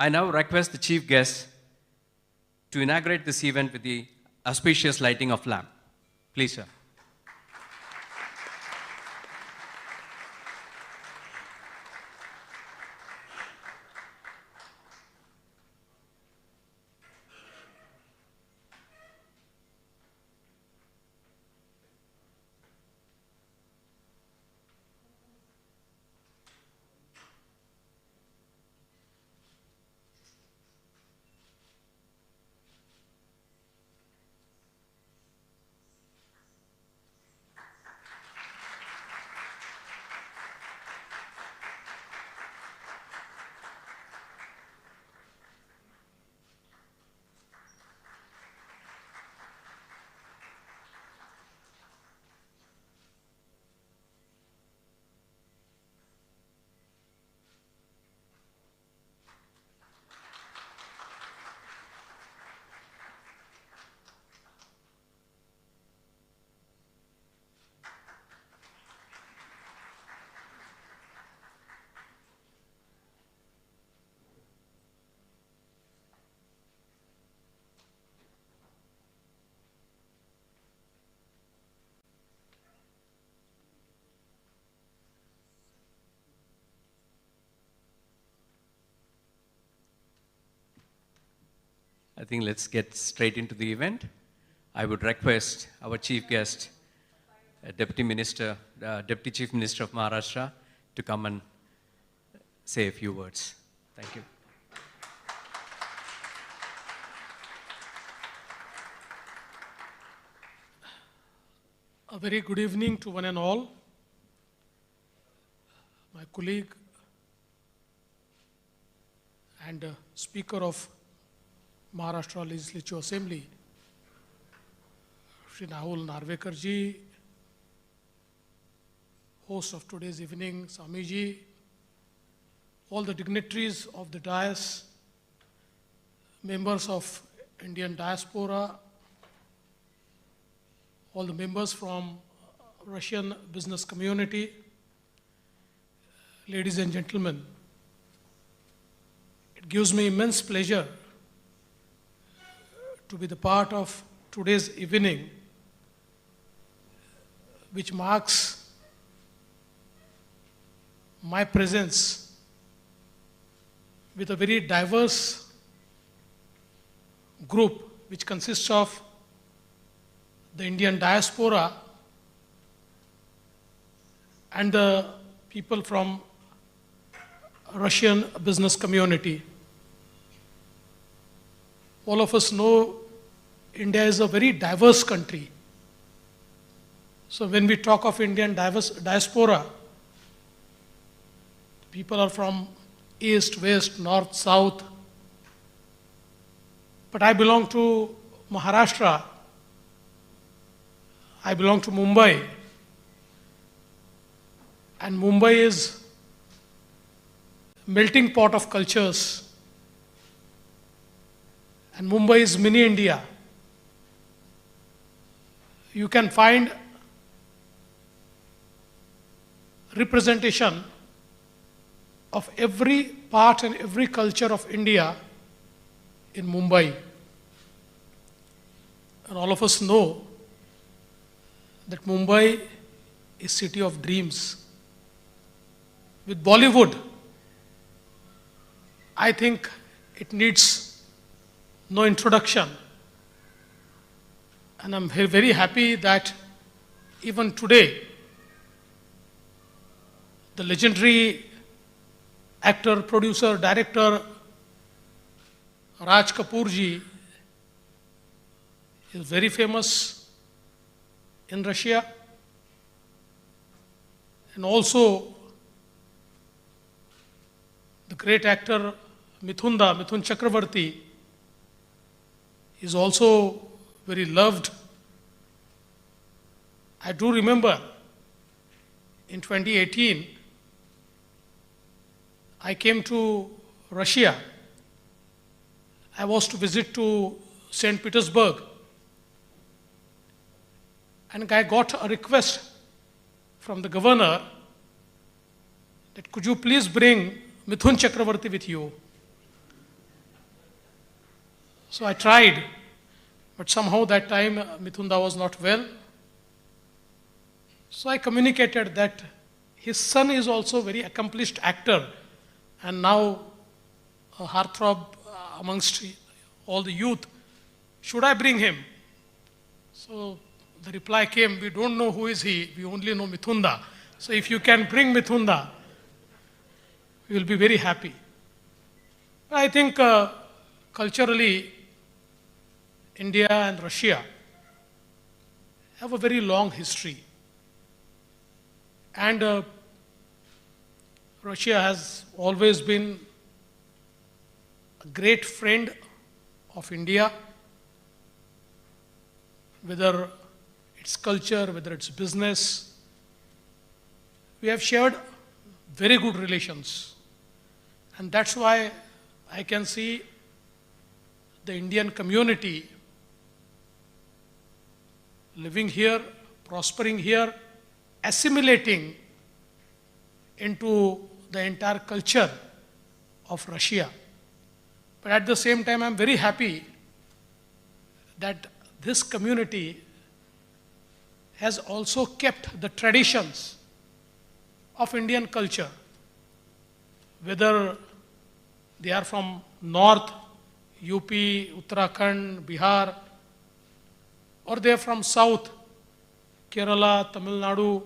I now request the chief guest to inaugurate this event with the auspicious lighting of lamp. Please, sir. I think let's get straight into the event. I would request our chief guest, Deputy Chief Minister of Maharashtra, to come and say a few words. Thank you. A very good evening to one and all. My colleague and Speaker of Maharashtra Legislative Assembly, Shri Rahul Narvekar ji, host of today's evening, Swamiji, all the dignitaries of the dais, members of Indian Diaspora, all the members from Russian business community, ladies and gentlemen, it gives me immense pleasure to be the part of today's evening, which marks my presence with a very diverse group which consists of the Indian diaspora and the people from Russian business community. All of us know India is a very diverse country. So when we talk of Indian diaspora, people are from east, west, north, south. But I belong to Maharashtra. I belong to Mumbai. And Mumbai is a melting pot of cultures. And Mumbai is mini India. You can find representation of every part and every culture of India in Mumbai. And all of us know that Mumbai is city of dreams. With Bollywood, I think it needs no introduction. And I'm very happy that even today, the legendary actor, producer, director, Raj Kapoor ji is very famous in Russia. And also the great actor Mithun Chakravarti is also very loved. I do remember in 2018, I came to Russia. I was to visit to St. Petersburg. And I got a request from the governor that could you please bring Mithun Chakravarti with you. So I tried, but somehow that time Mithunda was not well. So I communicated that his son is also a very accomplished actor and now a heartthrob amongst all the youth. Should I bring him? So the reply came, we don't know who is he, we only know Mithunda. So if you can bring Mithunda, we will be very happy. I think culturally, India and Russia have a very long history. And Russia has always been a great friend of India, whether it's culture, whether it's business. We have shared very good relations. And that's why I can see the Indian community living here, prospering here, assimilating into the entire culture of Russia. But at the same time, I'm very happy that this community has also kept the traditions of Indian culture, whether they are from North, UP, Uttarakhand, Bihar, or they are from South, Kerala, Tamil Nadu,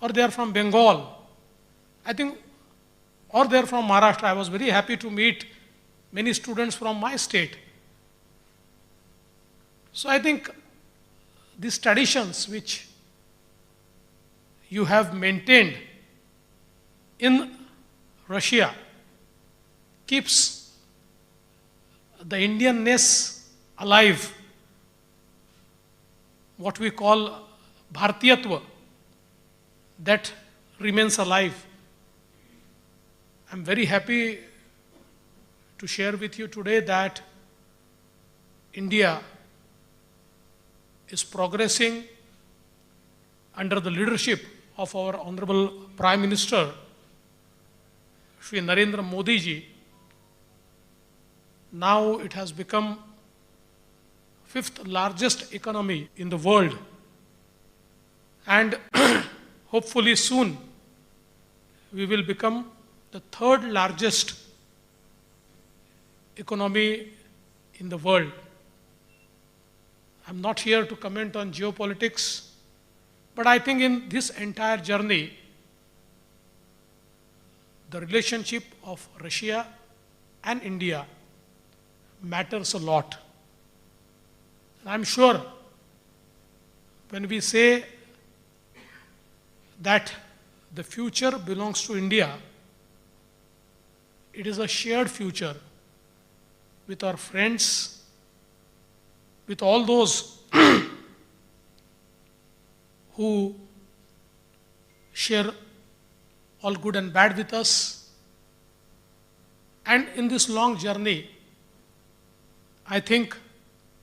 or they are from Bengal. I think, or they are from Maharashtra. I was very happy to meet many students from my state. So I think these traditions which you have maintained in Russia keeps the Indianness alive, what we call Bharatiyatva, that remains alive. I'm very happy to share with you today that India is progressing under the leadership of our Honorable Prime Minister, Shri Narendra Modi ji. Now it has become fifth largest economy in the world, and hopefully soon we will become the third largest economy in the world. I'm not here to comment on geopolitics, but I think in this entire journey, the relationship of Russia and India matters a lot. And I'm sure when we say that the future belongs to India, it is a shared future with our friends, with all those who share all good and bad with us. And in this long journey, I think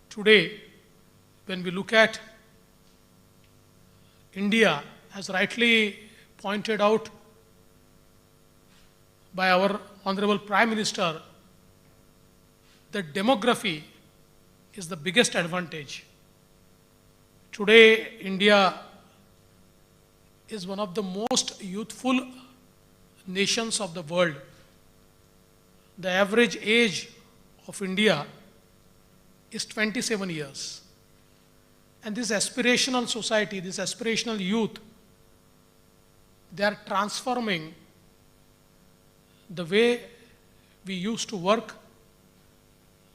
today, when we look at India, as rightly pointed out by our Honorable Prime Minister, the demography is the biggest advantage. Today, India is one of the most youthful nations of the world. The average age of India is 27 years. And this aspirational society, this aspirational youth, they are transforming the way we used to work,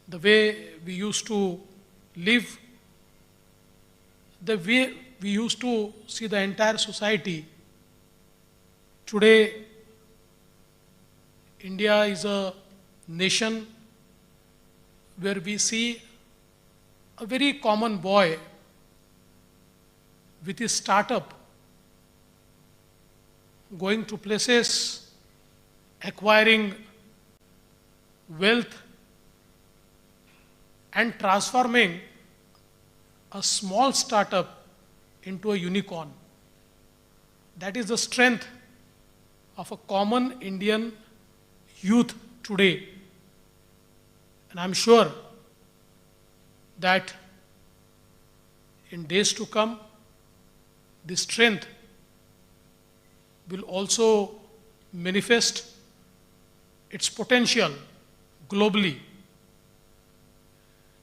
the way we used to live, the way we used to see the entire society. Today, India is a nation where we see a very common boy with his startup going to places, acquiring wealth, and transforming a small startup into a unicorn. That is the strength of a common Indian youth today. And I'm sure that in days to come, the strength will also manifest its potential globally.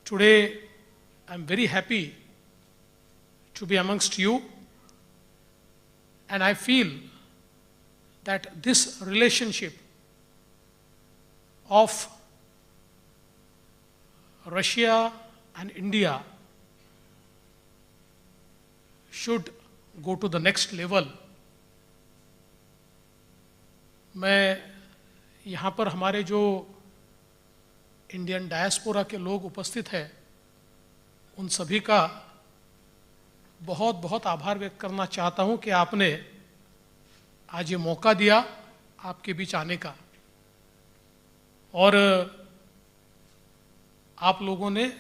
Today, I'm very happy to be amongst you, and I feel that this relationship of Russia and India should go to the next level. मैं यहाँ पर हमारे जो Indian diaspora के लोग उपस्थित हैं, उन सभी का बहुत बहुत आभार व्यक्त करना चाहता हूँ कि आपने आज ये मौका दिया आपके बीच आने का, और आप लोगों ने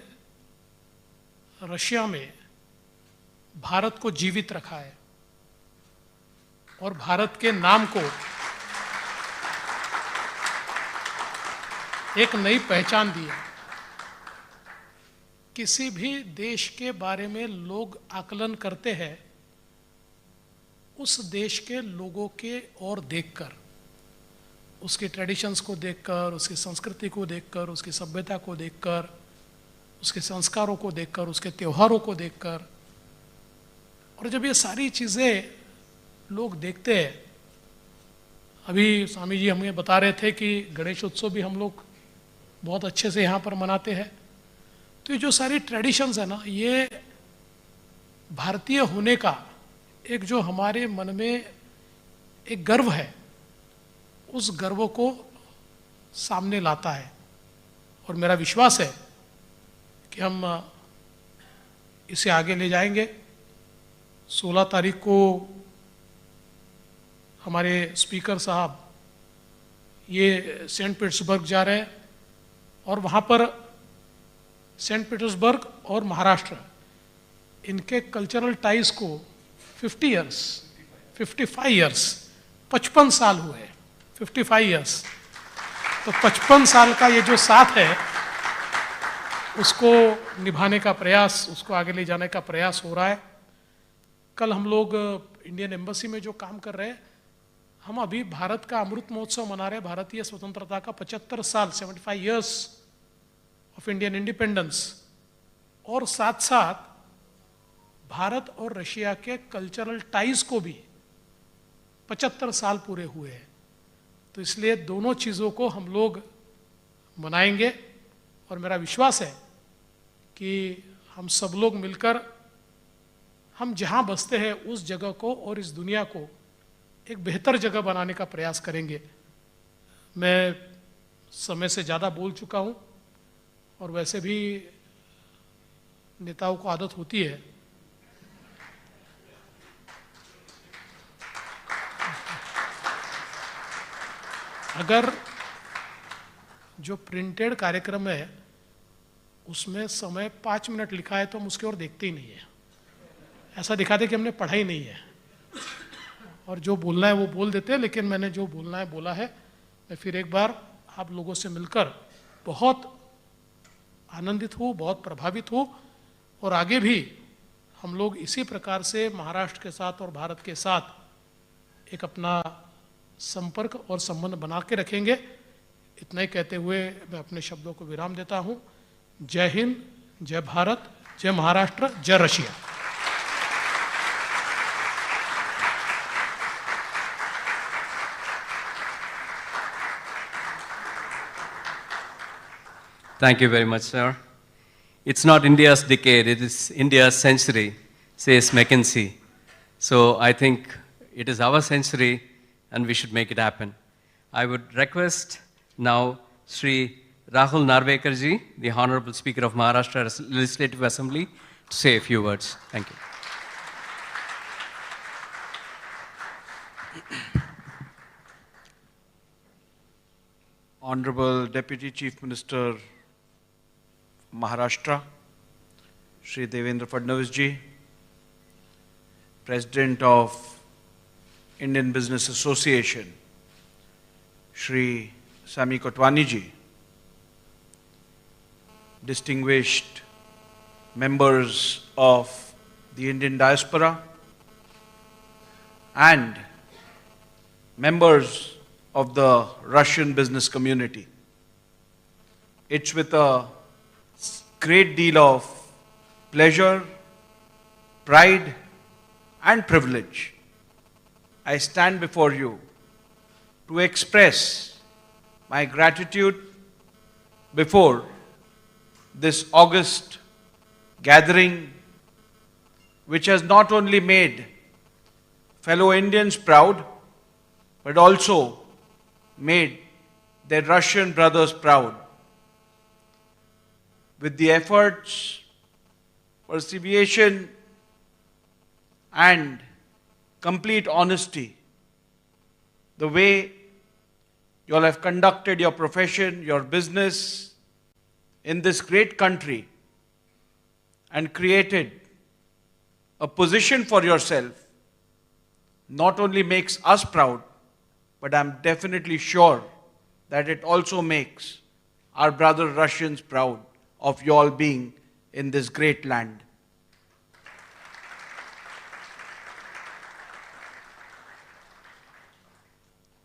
रशिया में भारत को जीवित रखा है और भारत के नाम को एक नई पहचान दी है। किसी भी देश के बारे में लोग आकलन करते हैं उस देश के लोगों के ओर देखकर, उसके ट्रेडिशंस को देखकर, उसकी संस्कृति को देखकर, उसकी सभ्यता को देखकर, उसके संस्कारों को देखकर, उसके त्योहारों को देखकर। और जब ये सारी चीज़ें लोग देखते हैं, अभी स्वामी जी हमें बता रहे थे कि गणेश उत्सव भी हम लोग बहुत अच्छे से यहाँ पर मनाते हैं, तो ये जो सारी ट्रेडिशंस है ना, ये भारतीय होने का एक जो हमारे मन में एक गर्व है, उस गर्व को सामने लाता है। और मेरा विश्वास है कि हम इसे आगे ले जाएंगे। 16 तारीख को हमारे स्पीकर साहब ये सेंट पीटर्सबर्ग जा रहे हैं, और वहाँ पर सेंट पीटर्सबर्ग और महाराष्ट्र, इनके कल्चरल टाइज को 55 ईयर्स 55 साल हुए, 55 ईयर्स। तो 55 साल का ये जो साथ है, उसको निभाने का प्रयास, उसको आगे ले जाने का प्रयास हो रहा है। कल हम लोग इंडियन एम्बेसी में जो काम कर रहे हैं, हम अभी भारत का अमृत महोत्सव मना रहे हैं, भारतीय स्वतंत्रता का 75 साल, 75 ईयर्स ऑफ इंडियन इंडिपेंडेंस, और साथ साथ भारत और रशिया के कल्चरल टाइज को भी 75 साल पूरे हुए हैं। तो इसलिए दोनों चीज़ों को हम लोग मनाएंगे, और मेरा विश्वास है कि हम सब लोग मिलकर हम जहाँ बसते हैं उस जगह को और इस दुनिया को एक बेहतर जगह बनाने का प्रयास करेंगे। मैं समय से ज़्यादा बोल चुका हूँ, और वैसे भी नेताओं को आदत होती है अगर जो प्रिंटेड कार्यक्रम है उसमें समय 5 मिनट लिखा है तो हम उसकी ओर देखते ही नहीं है, ऐसा दिखाते कि हमने पढ़ा ही नहीं है, और जो बोलना है वो बोल देते हैं। लेकिन मैंने जो बोलना है बोला है। मैं फिर एक बार आप लोगों से मिलकर बहुत आनंदित हूँ, बहुत प्रभावित हूँ, और आगे भी हम लोग इसी प्रकार से महाराष्ट्र के साथ और भारत के साथ एक अपना संपर्क और संबंध बना के रखेंगे। इतना ही कहते हुए मैं अपने शब्दों को विराम देता हूँ। जय हिंद, जय भारत, जय महाराष्ट्र, जय Russia. Thank you very much, sir. It's not India's decade, it is India's century, says McKinsey. So I think it is our century and we should make it happen. I would request now Shri Rahul Narvekar ji, the Honorable Speaker of Maharashtra Legislative Assembly, to say a few words. Thank you. Honorable Deputy Chief Minister Maharashtra, Shri Devendra Fadnavis ji, President of Indian Business Association, Shri Sami Kotwani ji, distinguished members of the Indian Diaspora, and members of the Russian business community. It's with a great deal of pleasure, pride, and privilege I stand before you to express my gratitude before this august gathering, which has not only made fellow Indians proud, but also made their Russian brothers proud. With the efforts, perseveration, and complete honesty, the way you all have conducted your profession, your business in this great country and created a position for yourself not only makes us proud, but I'm definitely sure that it also makes our brother Russians proud of you all being in this great land.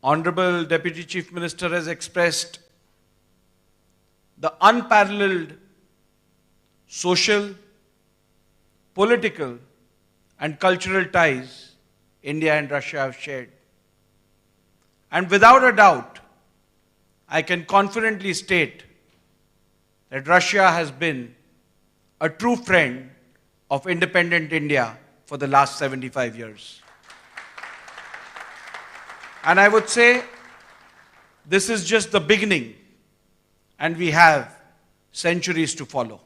Honorable Deputy Chief Minister has expressed the unparalleled social, political, and cultural ties India and Russia have shared. And without a doubt, I can confidently state that Russia has been a true friend of independent India for the last 75 years. And I would say this is just the beginning, and we have centuries to follow.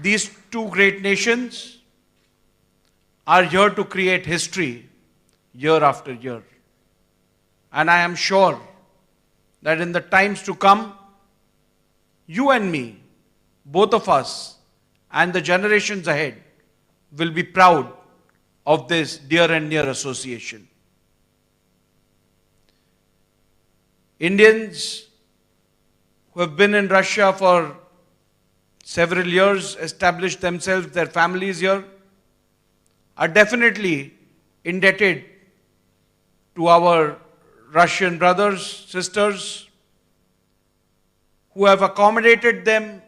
These two great nations are here to create history year after year. And I am sure that in the times to come, you and me, both of us, and the generations ahead will be proud of this dear and near association. Indians who have been in Russia for several years, established themselves, their families here, are definitely indebted to our Russian brothers, sisters, who have accommodated them,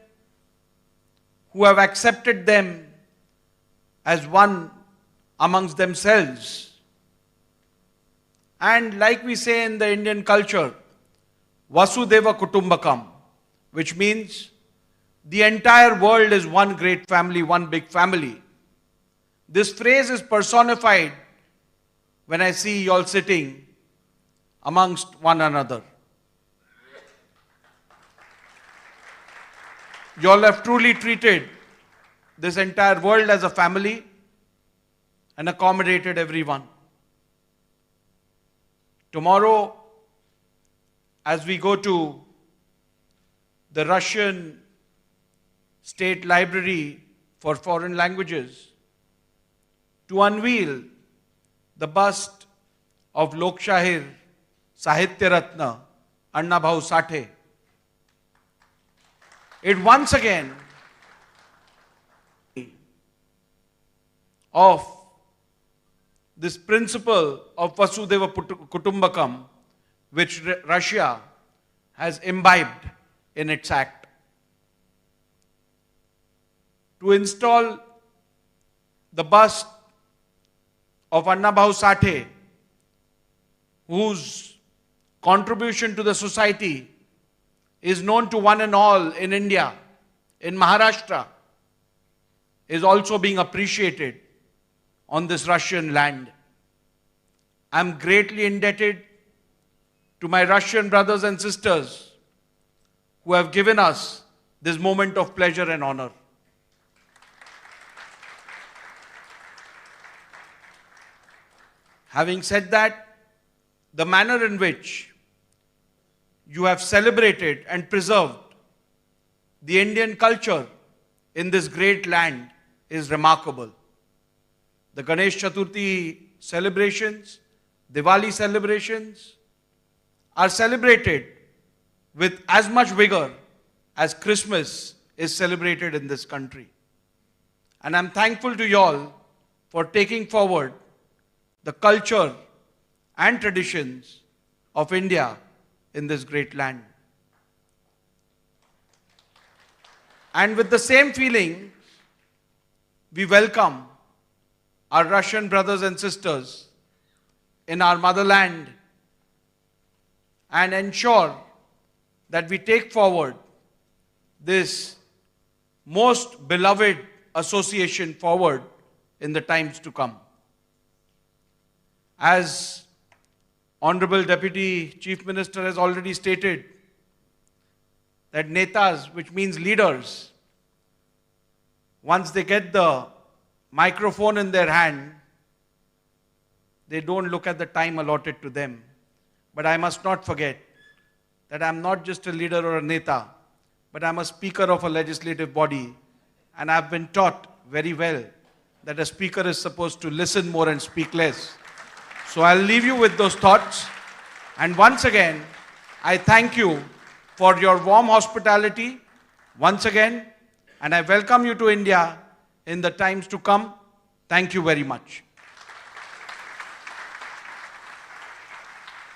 who have accepted them as one amongst themselves. And like we say in the Indian culture, Vasudeva Kutumbakam, which means the entire world is one great family, one big family. This phrase is personified when I see you all sitting amongst one another. You all have truly treated this entire world as a family and accommodated everyone. Tomorrow, as we go to the Russian State Library for Foreign Languages to unveil the bust of Lokshahir Sahitya Ratna Annabhau Sathe, it once again of this principle of Vasudeva Kutumbakam, which Russia has imbibed in its act. To install the bust of Annabhau Sathe, whose contribution to the society is known to one and all in India, in Maharashtra, is also being appreciated on this Russian land. I am greatly indebted to my Russian brothers and sisters who have given us this moment of pleasure and honor. Having said that, the manner in which you have celebrated and preserved the Indian culture in this great land is remarkable. The Ganesh Chaturthi celebrations, Diwali celebrations are celebrated with as much vigor as Christmas is celebrated in this country. And I'm thankful to you all for taking forward the culture and traditions of India in this great land. And with the same feeling, we welcome our Russian brothers and sisters in our motherland and ensure that we take forward this most beloved association forward in the times to come. As Honorable Deputy Chief Minister has already stated, that netas, which means leaders, once they get the microphone in their hand, they don't look at the time allotted to them. But I must not forget that I'm not just a leader or a neta, but I'm a speaker of a legislative body, and I've been taught very well that a speaker is supposed to listen more and speak less. So I'll leave you with those thoughts. And once again, I thank you for your warm hospitality once again, and I welcome you to India in the times to come. Thank you very much.